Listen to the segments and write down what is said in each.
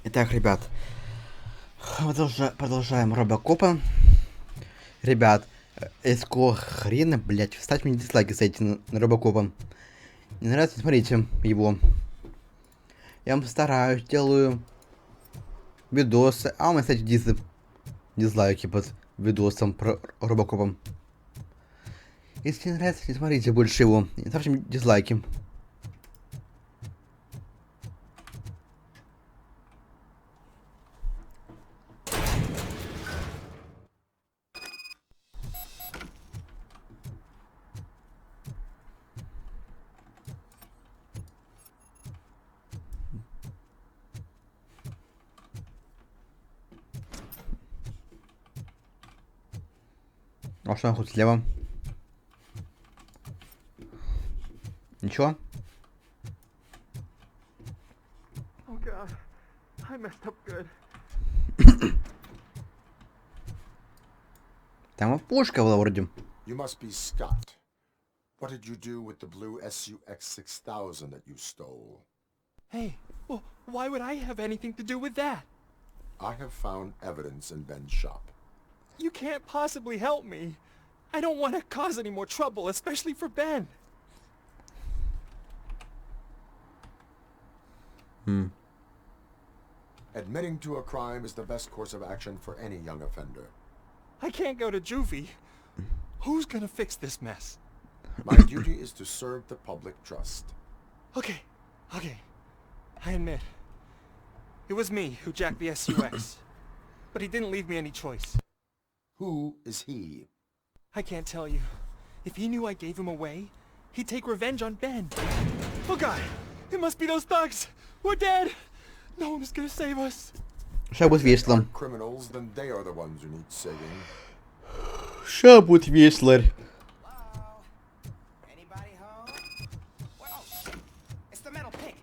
Итак, ребят, продолжаем Робокопа. Ребят, из какого хрена, блять, вставьте мне дизлайки, кстати, на Робокопа. Не нравится, смотрите его. Я вам стараюсь, делаю видосы. А у меня, кстати, дизлайки под видосом про Робокопом. Если не нравится, не смотрите больше его. Не ставьте мне дизлайки. А что хоть слева? Ничего? Oh God, I messed up good. Там пушка была вроде. You must be Scott. What did you do with the blue SUX 6000 that you stole? Hey, well, why would I have anything to do with that? I have found evidence in Ben's shop. You can't possibly help me. I don't want to cause any more trouble, especially for Ben. Admitting to a crime is the best course of action for any young offender. I can't go to juvie. Who's gonna fix this mess? My duty is to serve the public trust. Okay. I admit. It was me who jacked the SUX. But he didn't leave me any choice. Who is he? I can't tell you. If he knew I gave him away, he'd take revenge on Ben. Oh God! It must be those thugs! We're dead! No one is gonna save us. Сейчас будет весело. Criminals, then they are the ones who need saving. Сейчас будет весело. Anybody home? Whoa! It's the metal pig.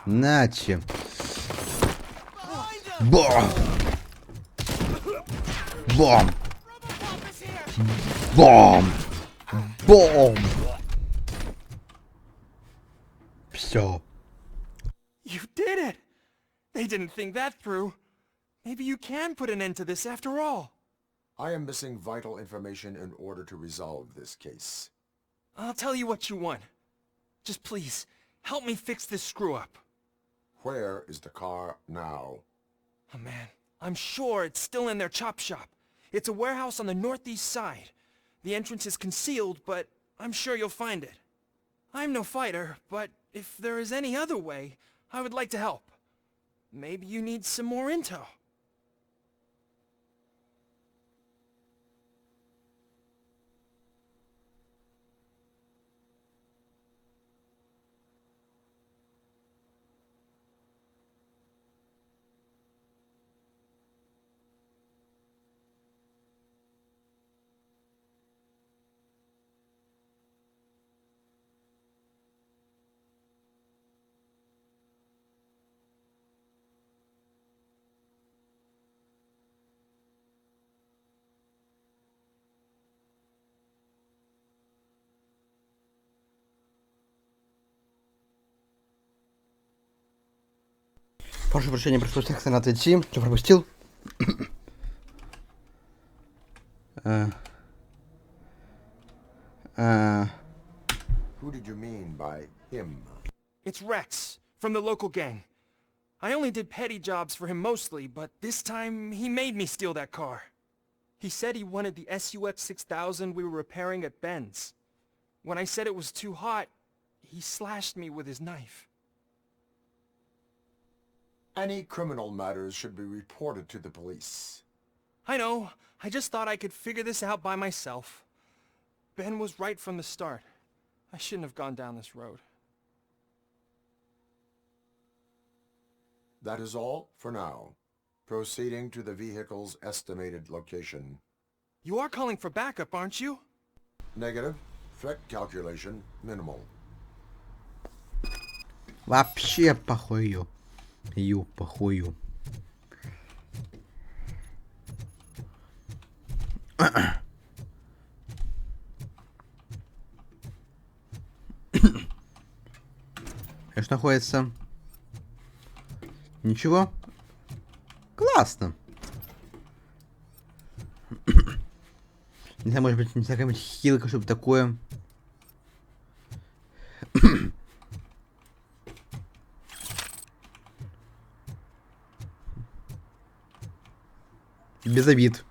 Наче. Behind him! Бом! Бом! Robocop is here! Бом! Бом! Все. You did it! They didn't think that through. Maybe you can put an end to this after all. I am missing vital information in order to resolve this case. I'll tell you what you want. Just please, help me fix this screw-up. Where is the car now? Oh man, I'm sure it's still in their chop shop. It's a warehouse on the northeast side. The entrance is concealed, but I'm sure you'll find it. I'm no fighter, but if there is any other way, I would like to help. Maybe you need some more intel. Прошу прощения, пришлось так сильно отойти. Что пропустил? Who did you mean by him? It's Rex, from the local gang. I only did petty jobs for him mostly, but this time he made me steal that car. He said he wanted the SUX 6000 we were repairing at Ben's. When I said it was too hot, he slashed me with his knife. Any criminal matters should be reported to the police. I know, I just thought I could figure this out by myself. Ben was right from the start. I shouldn't have gone down this road. That is all for now. Proceeding to the vehicle's estimated location. You are calling for backup, aren't you? Negative. Threat calculation minimal. Вообще похую. Похую. Что находится? Ничего. Классно. Не знаю, может быть, не знаю, какая-нибудь хилка, чтобы такое. Без обид.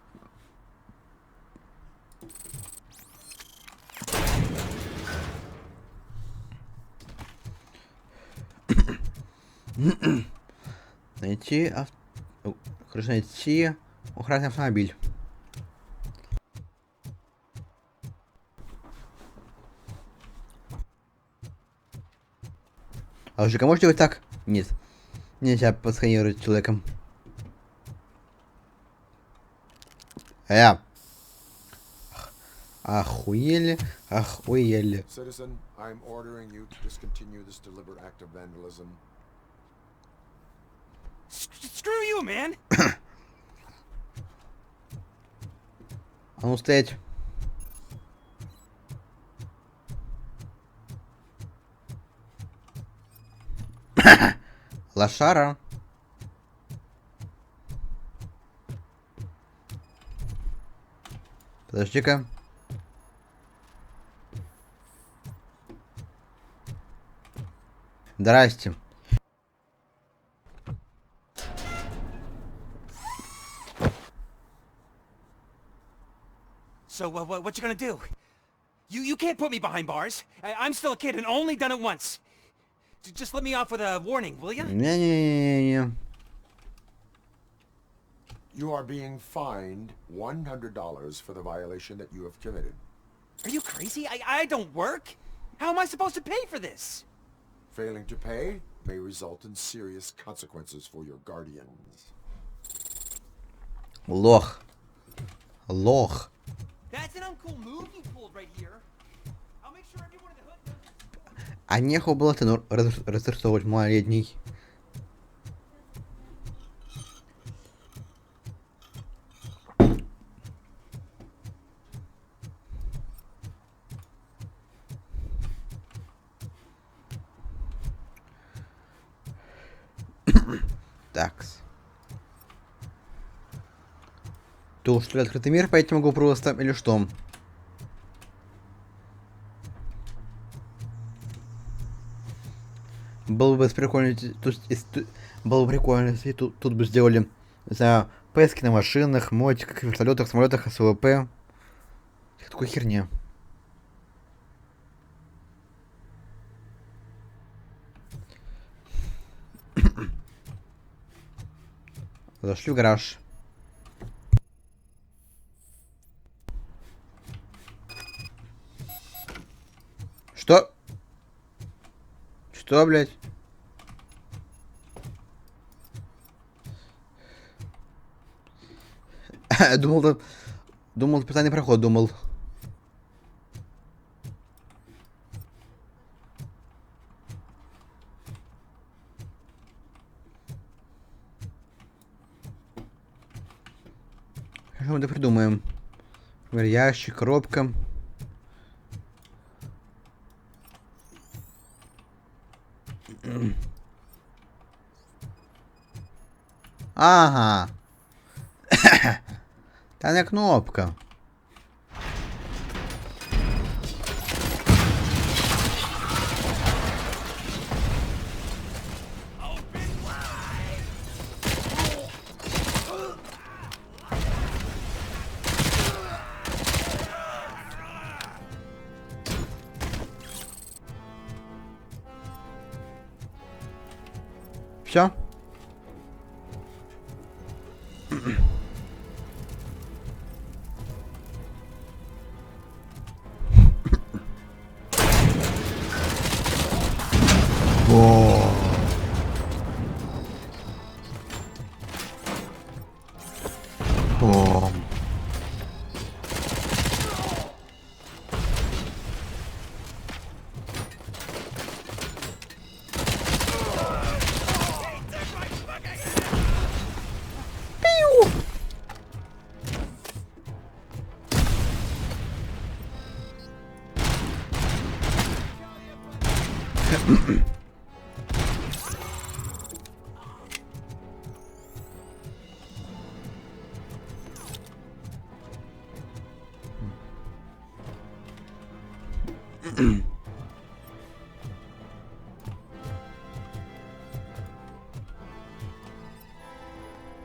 Найти Хорошо, найти охранный автомобиль. А уже можете делать так? Нет. Нельзя посканировать человеком. Охуели, охуели. Citizen, I'm ordering you to discontinue this deliberate act of vandalism. Screw you, man! А ну стоять. Лошара. Подожди-ка. Здрасте. So, what you gonna do? You can't put me behind bars. I'm still a kid and only done it once. Just let me off with a warning, will ya? Не-не-не-не. You are being fined $100 for the violation that you have committed. Are you crazy? I don't work. How am I supposed to pay for this? Failing to pay may result in serious consequences for your guardians. Лох. Лох. That's an uncool move you pulled right here. I'll make sure everyone in the hood knows. А нехуй было ты разрисовывать малолетний. Такс. То, что ли, открытый мир пойти могу просто, или что? Было бы прикольно, было бы прикольно, если тут бы сделали, не знаю, поиски на машинах, мотиках, вертолетах, самолетах, СВП. Такой херня. Зашли в гараж. Что? Что, блядь? Думал, специальный проход, думал. Что мы это придумаем? Ящик, коробка. Ага. Та не кнопка. Все?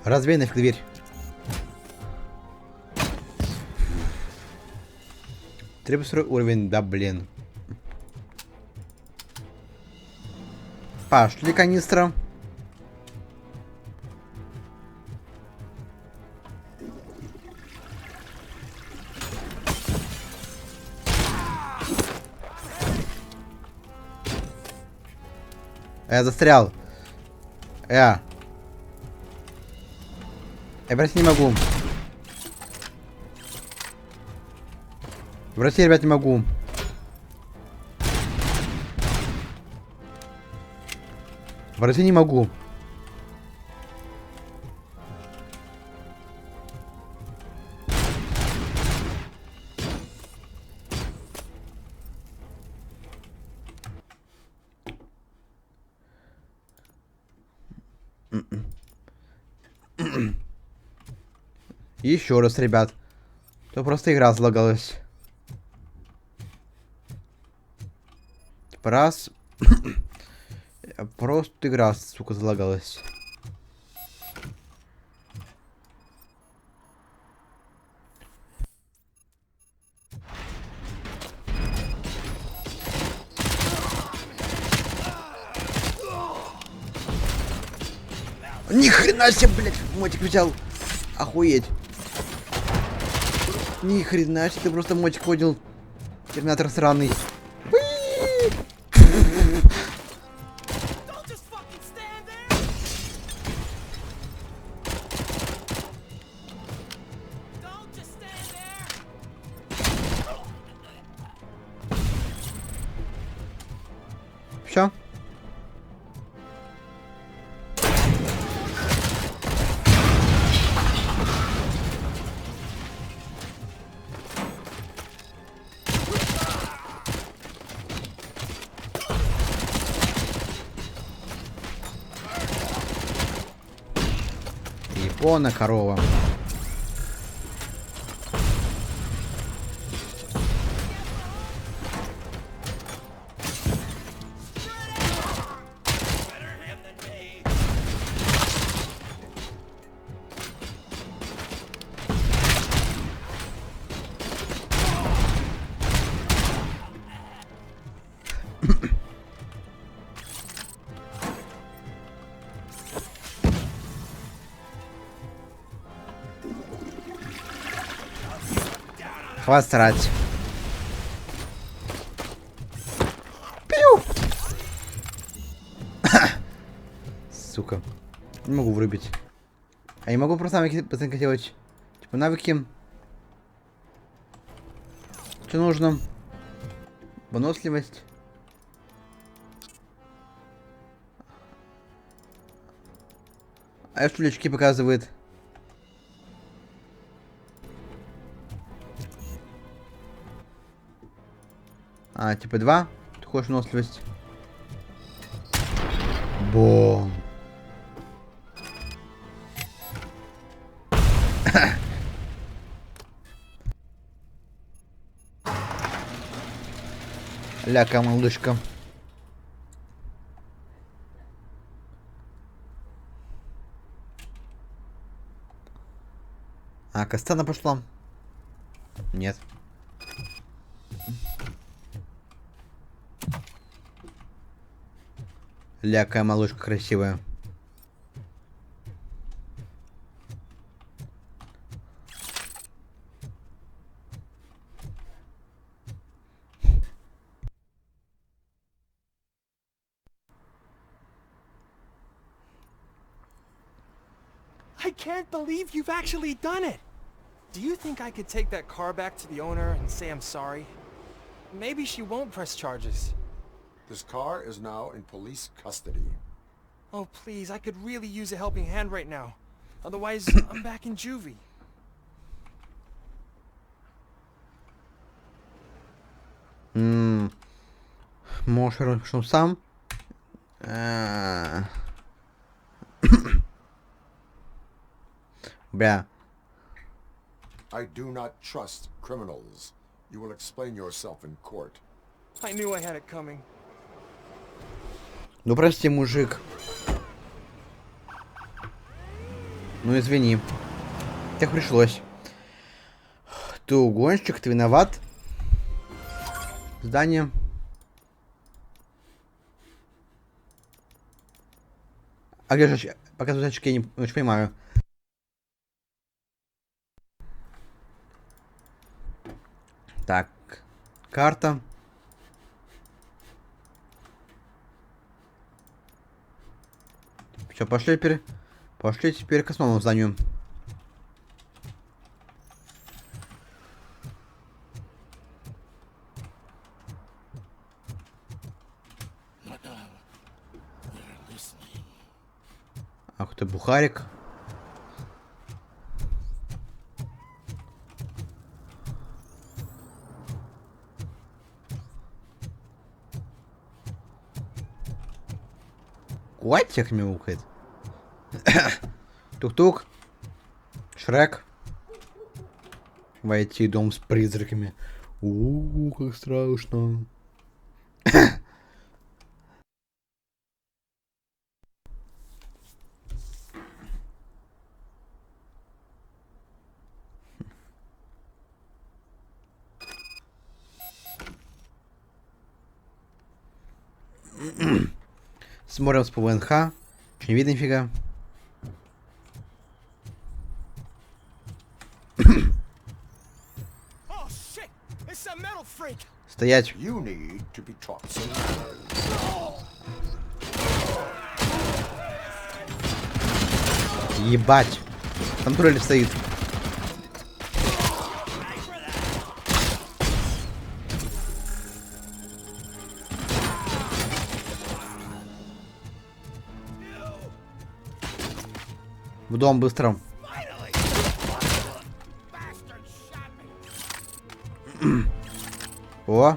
Разбей нафиг дверь. Требует уровень, да блин. Пошли канистра. Я застрял. Я брать не могу. В России, ребят, не могу. В России не могу. Еще раз, ребят. То просто игра залагалась. Типа раз. Просто игра, сука, залагалась. Ни хрена себе, блядь, мотик взял. Охуеть. Ни хрена себе, ты просто мотик поднял. Терминатор сраный. Все. Япона корова. Хватит срать. Пиу! Сука. Не могу врубить. А я могу просто навыки пацанка делать. Типа навыки. Что нужно? Выносливость. А что лечки показывает? А, типа 2. Ты хочешь выносливость? Бом. Ляка, малышка. А, Кастана пошла? Нет. Ля, малышка красивая. I can't believe you've actually done it! Do you think I could take that car back to the owner and say I'm sorry? Maybe she won't press charges. This car is now in police custody. Oh, please, I could really use a helping hand right now. Otherwise, I'm back in juvie. Можешь вернуть сам. Бля. I do not trust criminals. You will explain yourself in court. I knew I had it coming. Ну прости, мужик. Ну извини. Так пришлось. Ты угонщик, ты виноват. Здание. А где же показывают очки, я не очень понимаю. Так. Карта. Все, пошли теперь. Пошли теперь к основному зданию. Ах ты бухарик. Котик мяукает. Тук-тук. Шрек. Войти в дом с призраками. Как страшно. Смотрим с ПВНХ. Не видно нифига. Стоять. You need to be taught some. Ебать. Там турель стоит. В дом быстро. О.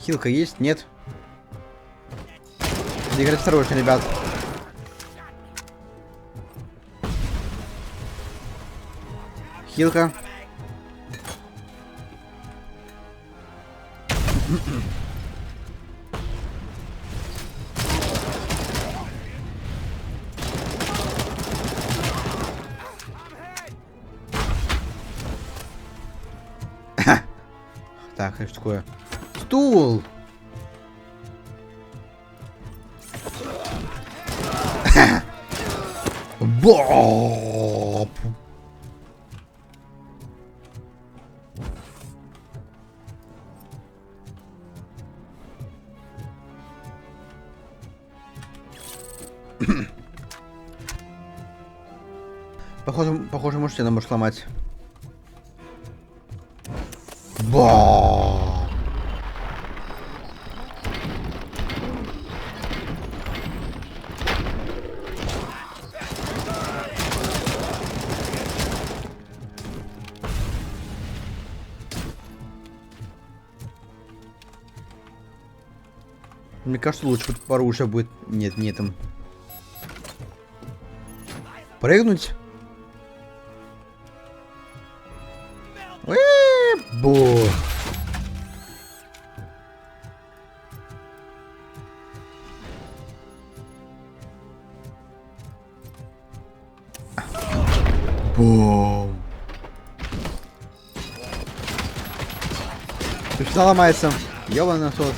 Хилка есть? Нет. Играть осторожно, ребят. Хилка. Так, это что такое? Стул! Боп! Похоже, машину можешь сломать. Ба! Мне кажется, лучше оружие будет. Нет, не там. Прыгнуть? Бо. Бум. Все ломается. Ёбаный насос.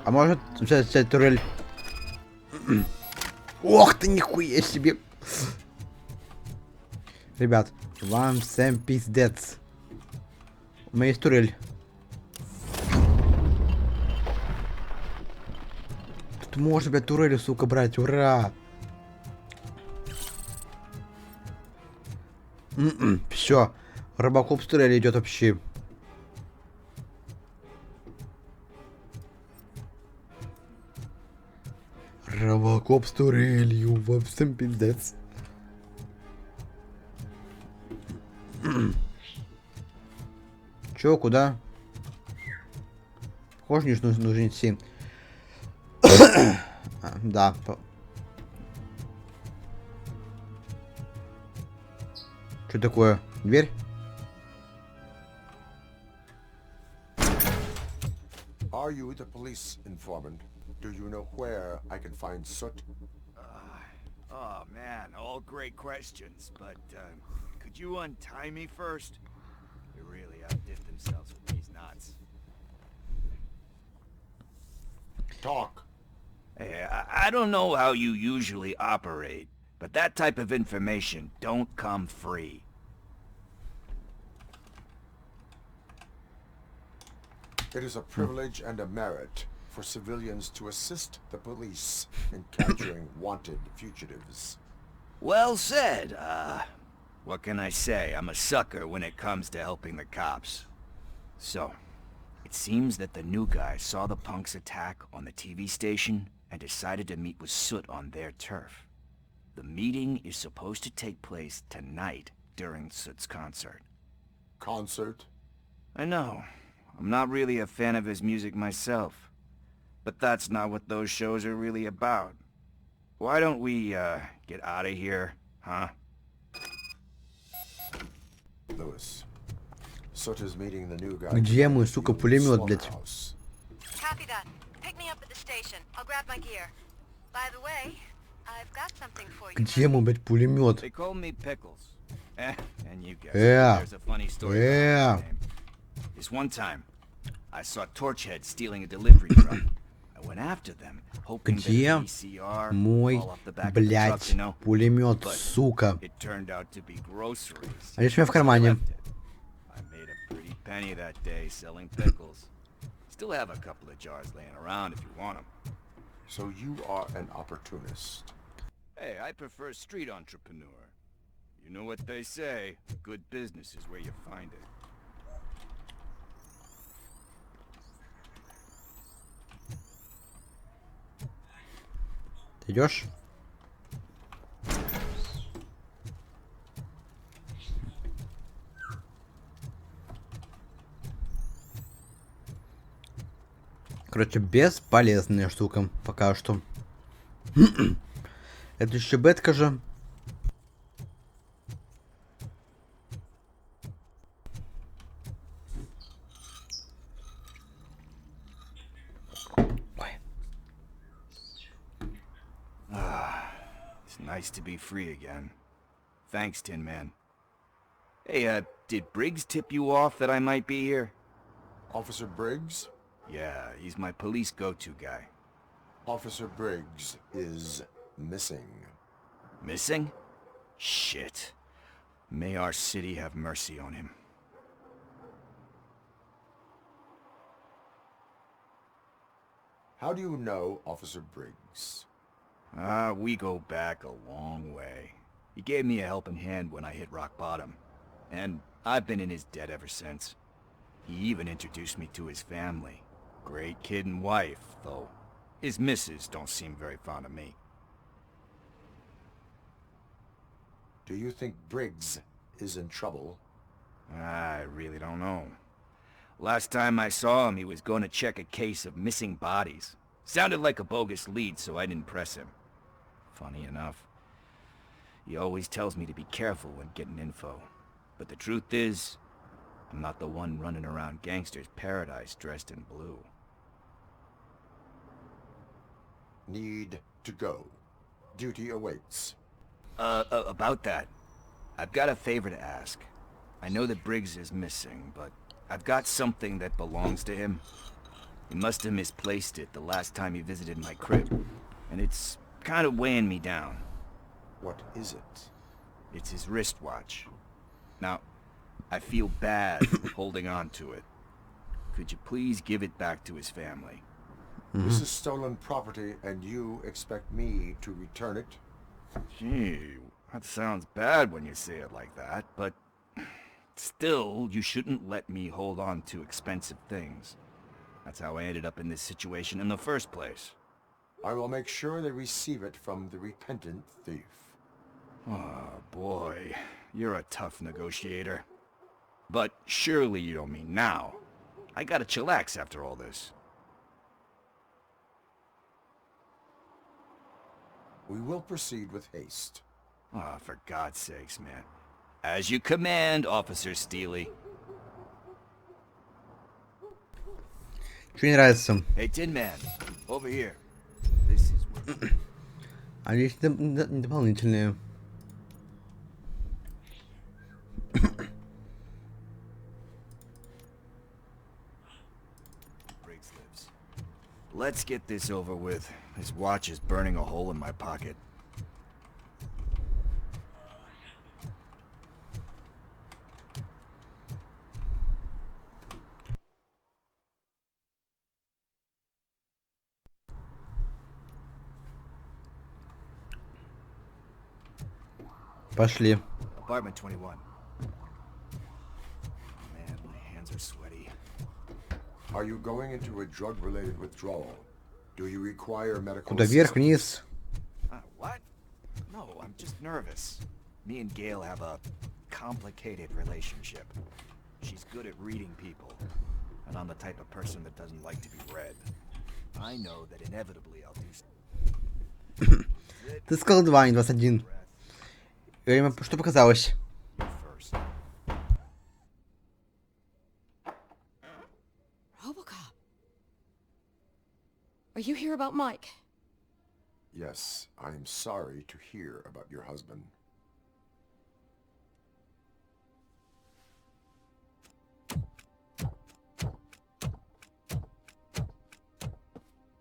А может взять турель? Ох ты, нихуя себе! Ребят, вам всем пиздец. У меня есть турель. Тут можно, блядь, турель, сука, брать, ура! Все, Робокоп с турели идет вообще. Робокоп с турелью, в общем, пиздец. Чё, куда? Похоже, не нужно идти. Да. Что такое? Дверь? Are you the police informant? Do you know where I can find Soot? Oh man, all great questions, but could you untie me first? They really outdid themselves with these knots. Talk. Hey, I don't know how you usually operate, but that type of information don't come free. It is a privilege and a merit for civilians to assist the police in capturing wanted fugitives. Well said. What can I say? I'm a sucker when it comes to helping the cops. So, it seems that the new guy saw the punks' attack on the TV station and decided to meet with Soot on their turf. The meeting is supposed to take place tonight during Soot's concert. Concert? I know. I'm not really a fan of his music myself. But that's not what those shows are really about. Why don't we, get out of here, huh? Lewis. Soot is meeting the new guy. Где мой, сука, пулемет, блядь? Copy that. Pick me up at the station. I'll grab my gear. By the way, I've got something for you. Где мой, блядь, пулемет? They call me Pickles. And you guess Yeah. there's a funny story Yeah. about my name. This one time, I saw Torchhead stealing a delivery truck. I went after them, hoping that Где a VCR would мой, fall off the back of the truck, блядь, you know. пулемет, But сука? it turned out to be groceries. А лишь у меня в So I кармане. left it. I made a pretty penny that day selling pickles. Still have a couple of jars laying around if you want them. So you are an opportunist. Hey, I prefer street entrepreneur. You know what they say, good business is where you find it. Ты идешь? Короче, бесполезная штука пока что. Это еще бетка же. Ой. It's nice to be free again. Thanks, Tin Man. Hey, did Briggs tip you off that I might be here? Officer Briggs? Yeah, he's my police go-to guy. Officer Briggs is missing. Missing? Shit. May our city have mercy on him. How do you know Officer Briggs? We go back a long way. He gave me a helping hand when I hit rock bottom. And I've been in his debt ever since. He even introduced me to his family. Great kid and wife, though. His missus don't seem very fond of me. Do you think Briggs is in trouble? I really don't know. Last time I saw him, he was going to check a case of missing bodies. Sounded like a bogus lead, so I didn't press him. Funny enough. He always tells me to be careful when getting info. But the truth is, I'm not the one running around gangster's paradise dressed in blue. Need to go. Duty awaits. About that, I've got a favor to ask. I know that Briggs is missing, but I've got something that belongs to him. He must have misplaced it the last time he visited my crib, and it's kind of weighing me down. What is it? It's his wristwatch. Now, I feel bad holding on to it. Could you please give it back to his family? This is stolen property, and you expect me to return it? Gee, that sounds bad when you say it like that, but still, you shouldn't let me hold on to expensive things. That's how I ended up in this situation in the first place. I will make sure they receive it from the repentant thief. Oh, boy. You're a tough negotiator. But surely you don't mean now. I gotta chillax after all this. We will proceed with haste. Ah, for God's sakes, man. As you command, Officer Steely. Что не нравится? Hey, Tin Man, over here. This is where... Они есть дополнительные. Briggs lives. Let's get this over with. His watch is burning a hole in my pocket. Пошли. Apartment 21. Man, my hands are sweaty. Are you going into a drug-related withdrawal? Do you require medical Куда вверх, assistance? вниз? What? No, I'm just nervous. Me and Gail have a complicated relationship. She's good at reading people, and I'm the type of person that doesn't like to be read. I know that inevitably I'll do Ты сказал 2, а не 21. Что показалось? first. Robocop. Are you here about Mike? Yes, I am sorry to hear about your husband.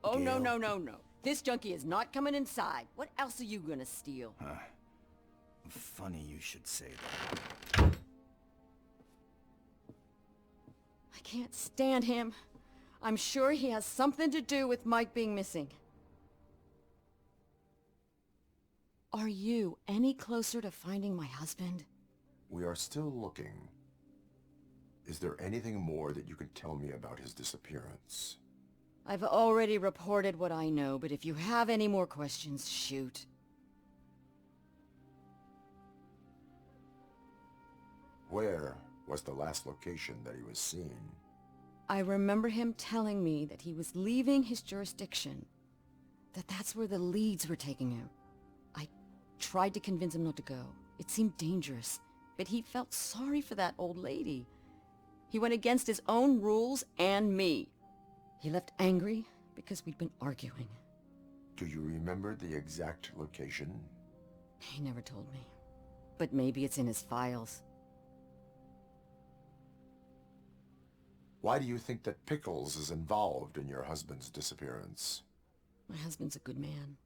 Oh, no, no, no, no. This junkie is not coming inside. What else are you gonna steal? Funny you should say that. I can't stand him. I'm sure he has something to do with Mike being missing. Are you any closer to finding my husband? We are still looking. Is there anything more that you can tell me about his disappearance? I've already reported what I know, but if you have any more questions, shoot. Where was the last location that he was seen? I remember him telling me that he was leaving his jurisdiction. That's where the leads were taking him. I tried to convince him not to go. It seemed dangerous, but he felt sorry for that old lady. He went against his own rules and me. He left angry because we'd been arguing. Do you remember the exact location? He never told me. But maybe it's in his files. Why do you think that Pickles is involved in your husband's disappearance? My husband's a good man.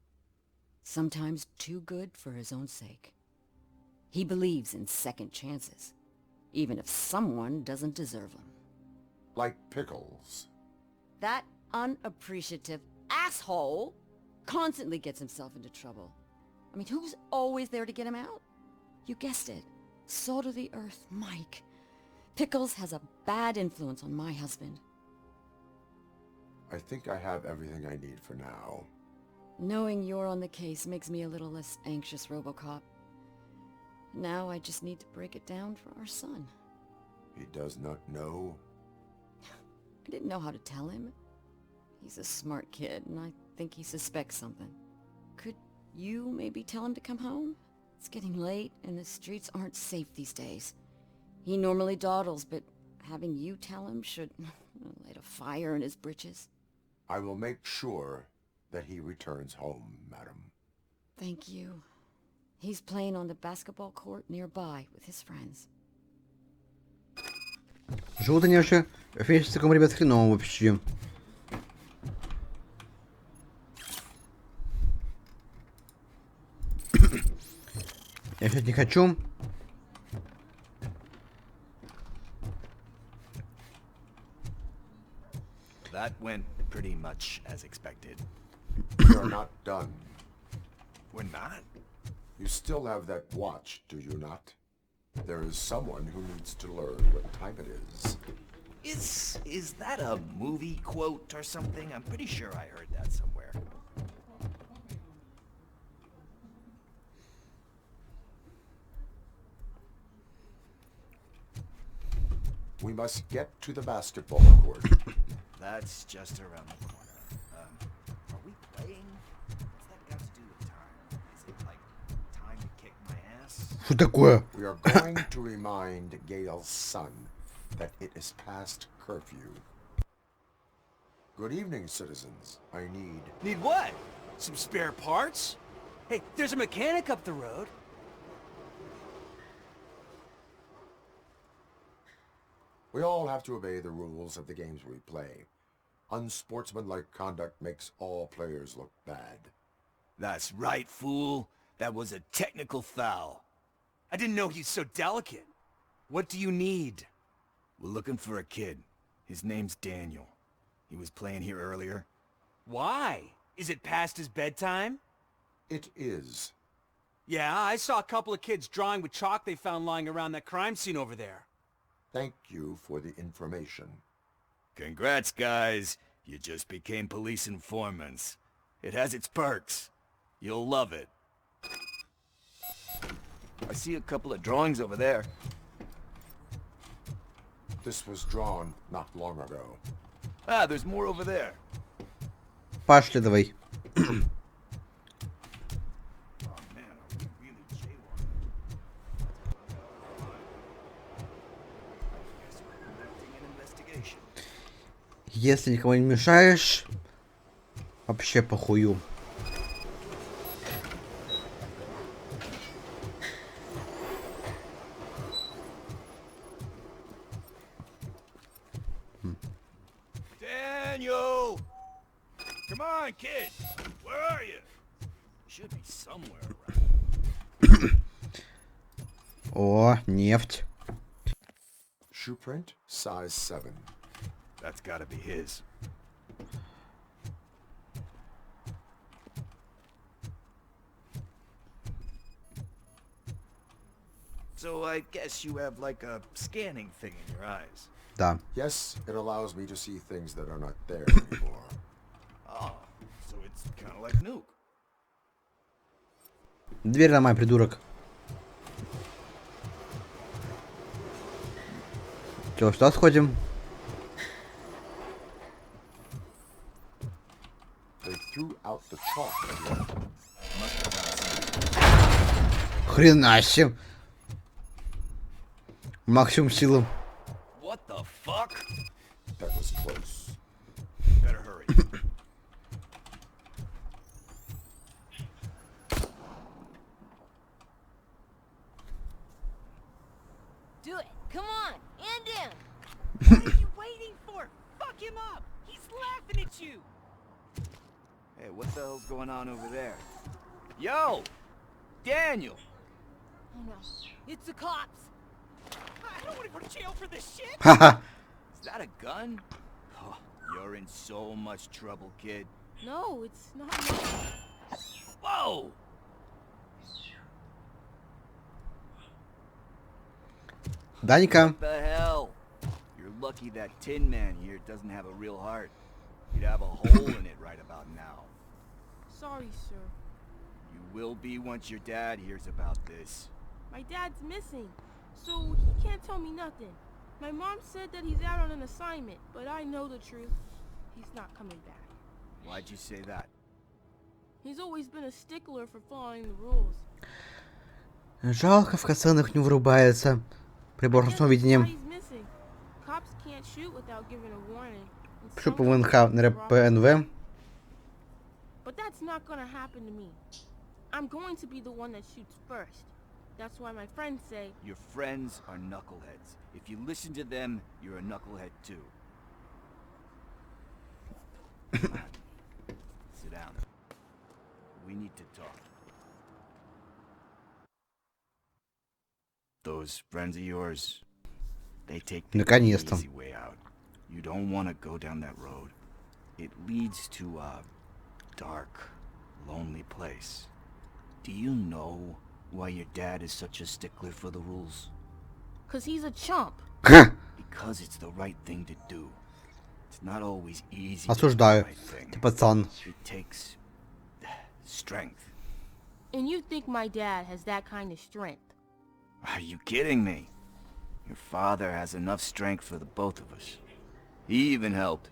Sometimes too good for his own sake. He believes in second chances, even if someone doesn't deserve them. Like Pickles. That unappreciative asshole constantly gets himself into trouble. I mean, who's always there to get him out? You guessed it. Salt of the earth, Mike. Pickles has a bad influence on my husband. I think I have everything I need for now. Knowing you're on the case makes me a little less anxious, Robocop. Now I just need to break it down for our son. He does not know. I didn't know how to tell him. He's a smart kid, and I think he suspects something. Could you maybe tell him to come home? It's getting late, and the streets aren't safe these days. He normally dawdles, but having you tell him should light a fire in his britches. I will make sure that he returns home, madam. Thank you. He's playing on the basketball court nearby with his friends. Желтый вообще фейс таком, ребят, хреново вообще. Я сейчас не хочу. That went pretty much as expected. We are not done. We're not? You still have that watch, do you not? There is someone who needs to learn what time it is. Is that a movie quote or something? I'm pretty sure I heard that somewhere. We must get to the basketball court. That's just around the corner. Are we playing? What's that got to do with time? Is it like time to kick my ass? Что такое? We are going to remind Gale's son that it is past curfew. Good evening, citizens. I need... Need what? Some spare parts? Hey, there's a mechanic up the road. We all have to obey the rules of the games we play. Unsportsmanlike conduct makes all players look bad. That's right, fool. That was a technical foul. I didn't know he's so delicate. What do you need? We're looking for a kid. His name's Daniel. He was playing here earlier. Why? Is it past his bedtime? It is. Yeah, I saw a couple of kids drawing with chalk they found lying around that crime scene over there. Thank you for the information. Congrats, guys. You just became police informants. It has its perks. You'll love it. I see a couple of drawings over there. This was drawn not long ago. Ah, there's more over there. Пошли давай. Oh man, are we really jaywalking? Guess we're conducting an investigation. Если никому не мешаешь, вообще похую. Daniel! Come on, kid! Where are you? Should be somewhere around. О, нефть. Shoe print, size 7. That's gotta be his. So I guess you have like a scanning thing in your eyes. Да. Yes, it allows me to see things that are not there anymore. Oh, so it's kind of like Nuke. Дверь ломай, придурок. Чё, что, сходим? They threw out the chalk again. Хрена себе. Максимум силы. What the fuck? That was close. Better hurry. Do it. Come on. And down. What are you waiting for? Fuck him up! He's laughing at you! Hey, what the hell's going on over there? Yo! Daniel! Oh no. It's the cops. I don't want to go to jail for this shit! Ха-ха. Is that a gun? Oh, you're in so much trouble, kid. No, it's not mine. Whoa! Данька. What the hell? You're lucky that Tin Man here doesn't have a real heart. You'd have a hole in it right about now. Sorry, sir. You will be once your dad hears about this. My dad's missing, so he can't tell me nothing. My mom said that he's out on an assignment, but I know the truth. He's not coming back. Why'd you say that? He's always been a stickler for following the rules. Жалко, в касценах не врубается. Прибор I guess ночного that's why видения. he's missing. Cops can't shoot without giving a warning. and Пишу по sometimes ВНХ it's на wrong. РПНВ. But that's not gonna happen to me. I'm going to be the one that shoots first. That's why my friends say, Your friends are knuckleheads. If you listen to them, you're a knucklehead too. Come on. Sit down. We need to talk. Those friends of yours, they take the Наконец-то. easy way out. You don't want to go down that road. It leads to a dark, lonely place. Do you know why your dad is such a stickler for the rules? 'cause he's a chump. Because it's the right thing to do. It's not always easy to do the Осуждаю. right thing. Ты пацан. It takes strength. And you think my dad has that kind of strength? Are you kidding me? Your father has enough strength for the both of us. He even helped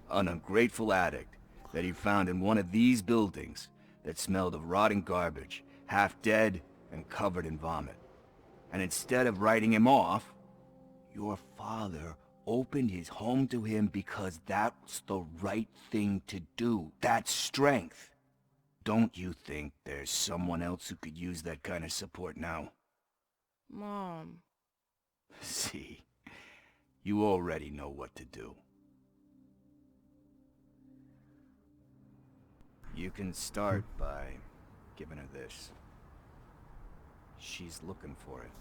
an ungrateful addict that he found in one of these buildings that smelled of rotting garbage, half dead and covered in vomit. And instead of writing him off, your father opened his home to him because that's the right thing to do. That's strength. Don't you think there's someone else who could use that kind of support now? Mom. See, you already know what to do. You can start by giving her this. She's looking for it.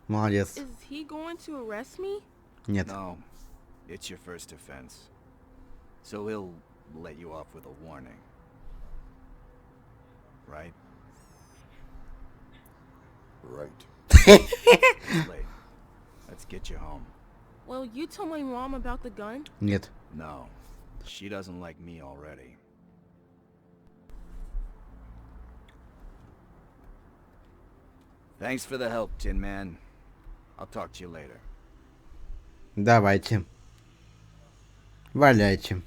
Молодец. Is he going to arrest me? Нет. No, it's your first offense. So he'll let you off with a warning. Right? Right. It's late. Let's get you home. Well, you told my mom about the gun? Нет. No, she doesn't like me already. Thanks for the help, Tin Man. I'll talk to you later. Давайте. Валяйте.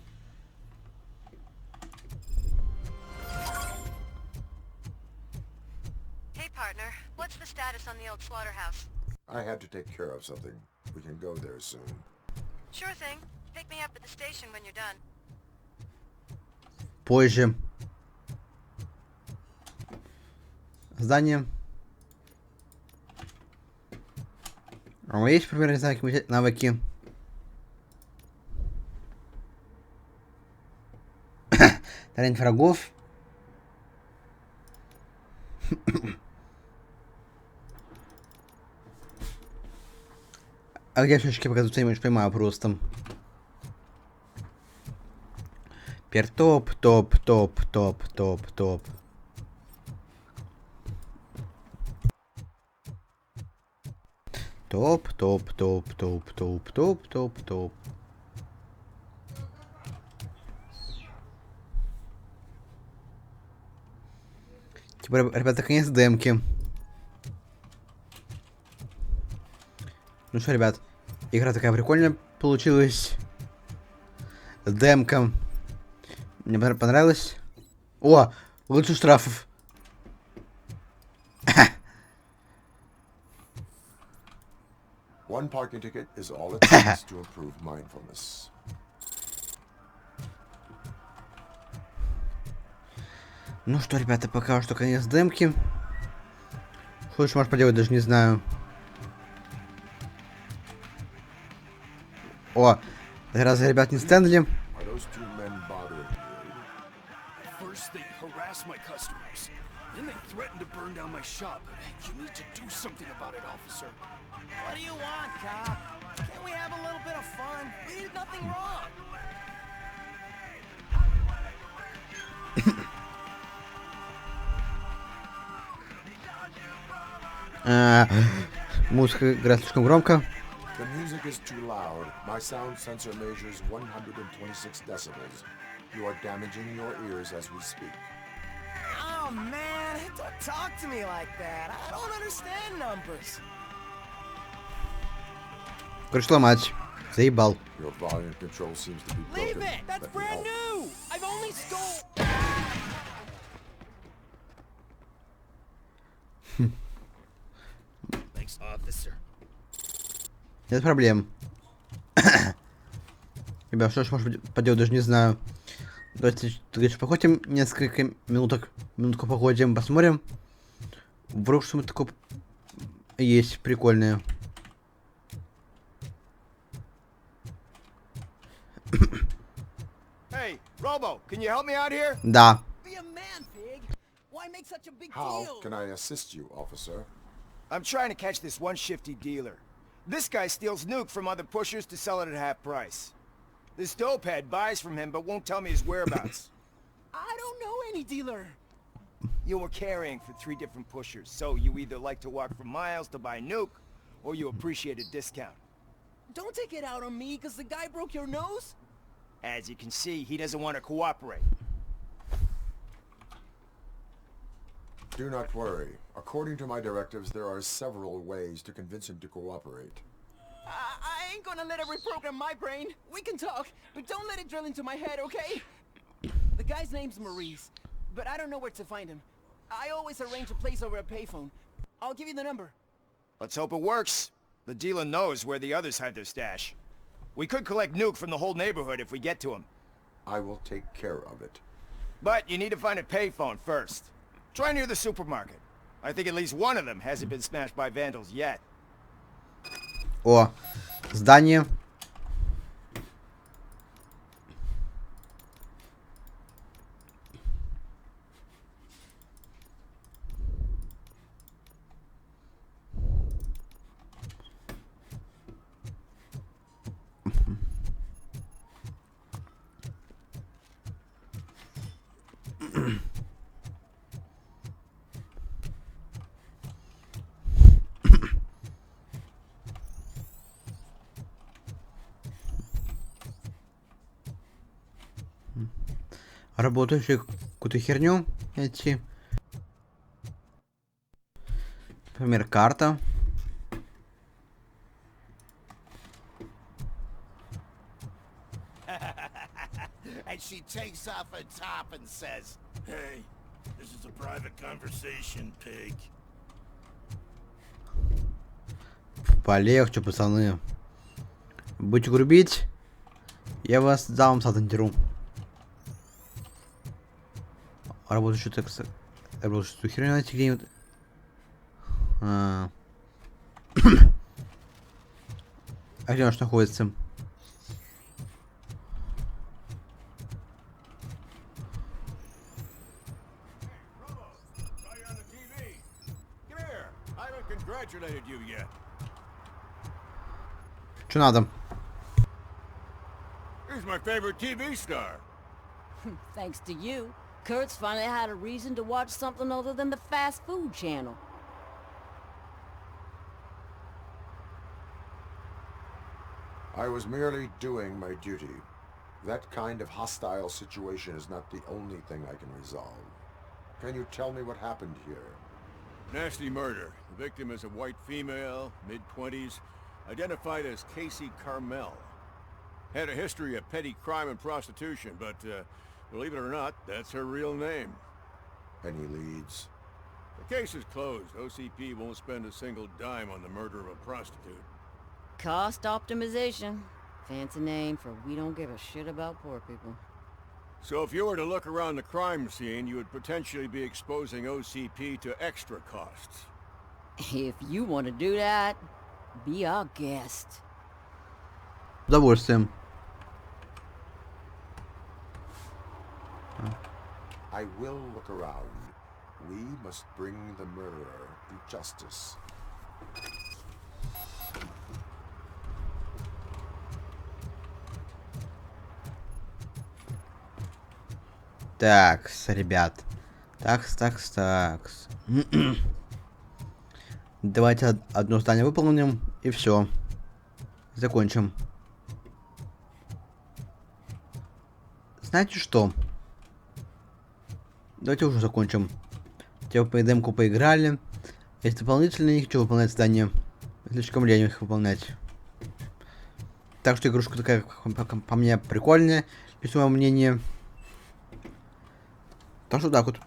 Hey, partner. What's the status on the old slaughterhouse? I had to take care of something. We can go there soon. Sure thing. Pick me up at the station when you're done. Позже. Здание. А у меня есть, например, не знаю, какие-нибудь навыки? Тарень врагов. А где фишки показываются, я не понимаю просто. Пертоп, топ, топ, топ, топ, топ. Топ, топ, топ, топ, топ, топ, топ, топ. Типа, ребята, конец демки. Ну что, ребят, игра такая прикольная получилась. Демка. Мне понравилось. О, лучше штрафов. One parking ticket is all it takes to improve mindfulness. Ну что, ребята, пока что конец демки. Хочешь, можешь поделать, даже не знаю. О, раз ребят не Стэнли. Are those two men bothering you? First they harass my customers, then they threaten to burn down my shop. You need to do something about it, officer. What do you want, cop? Can't we have a little bit of fun? We did nothing wrong. Музыка играет слишком громко. The music is too loud. My sound sensor measures 126 decibels. You are damaging your ears as we speak. Oh, man, don't talk to me like that. I don't understand numbers. Короче, ломать. Заебал. Your volume control seems to be broken. Leave it! That's Let me brand help. new! I've only stole... Thanks, officer. Нет проблем. Ребят, что ж, может быть, поделать, даже не знаю. Давайте, конечно, походим несколько минуток. Минутку походим, посмотрим. Вдруг что-то такое есть прикольное. Hey, Robo, can you help me out here? Да. Be a man, pig! Why make such a big How deal? can I assist you, officer? I'm trying to catch this one shifty dealer. This guy steals nuke from other pushers to sell it at half price. This dopehead buys from him but won't tell me his whereabouts. I don't know any dealer. You were carrying for 3 different pushers, so you either like to walk for miles to buy nuke, or you appreciate a discount. Don't take it out on me, because the guy broke your nose? As you can see, he doesn't want to cooperate. Do not worry. According to my directives, there are several ways to convince him to cooperate. I ain't gonna let it reprogram my brain. We can talk, but don't let it drill into my head, okay? The guy's name's Maurice, but I don't know where to find him. I always arrange a place over a payphone. I'll give you the number. Let's hope it works. The dealer knows where the others hide their stash. We could collect Nuke from the whole neighborhood if we get to him. I will take care of it. But you need to find a payphone first. Try near the supermarket. I think at least one of them hasn't been smashed by vandals yet. О, здание. Работающую какую-то херню найти. Например, карта. And she takes off her top and says, "Hey, this is a private conversation, pig." Полегче, пацаны. Будете грубить, я вас дам сатантеру. Работающую текст. Работающую херню найти где-нибудь. А где он находится? Что надо? Here's my favorite TV star. Thanks to you, Kurt's finally had a reason to watch something other than the fast food channel. I was merely doing my duty. That kind of hostile situation is not the only thing I can resolve. Can you tell me what happened here? Nasty murder. The victim is a white female, mid-20s, identified as Casey Carmel. Had a history of petty crime and prostitution, but believe it or not, that's her real name. Any leads? The case is closed. OCP won't spend a single dime on the murder of a prostitute. Cost optimization. Fancy name for we don't give a shit about poor people. So if you were to look around the crime scene, you would potentially be exposing OCP to extra costs. If you want to do that, be our guest. С удовольствием. I will look around. We must bring the murderer to justice. Такс, ребят. Такс. Давайте одно здание выполним и все. Закончим. Знаете что? Давайте уже закончим. Типа по демку поиграли. Есть дополнительные, не хочу выполнять задания. Слишком лень их выполнять. Так что игрушка такая, по мне, прикольная. Есть мое мнение. Так что так вот.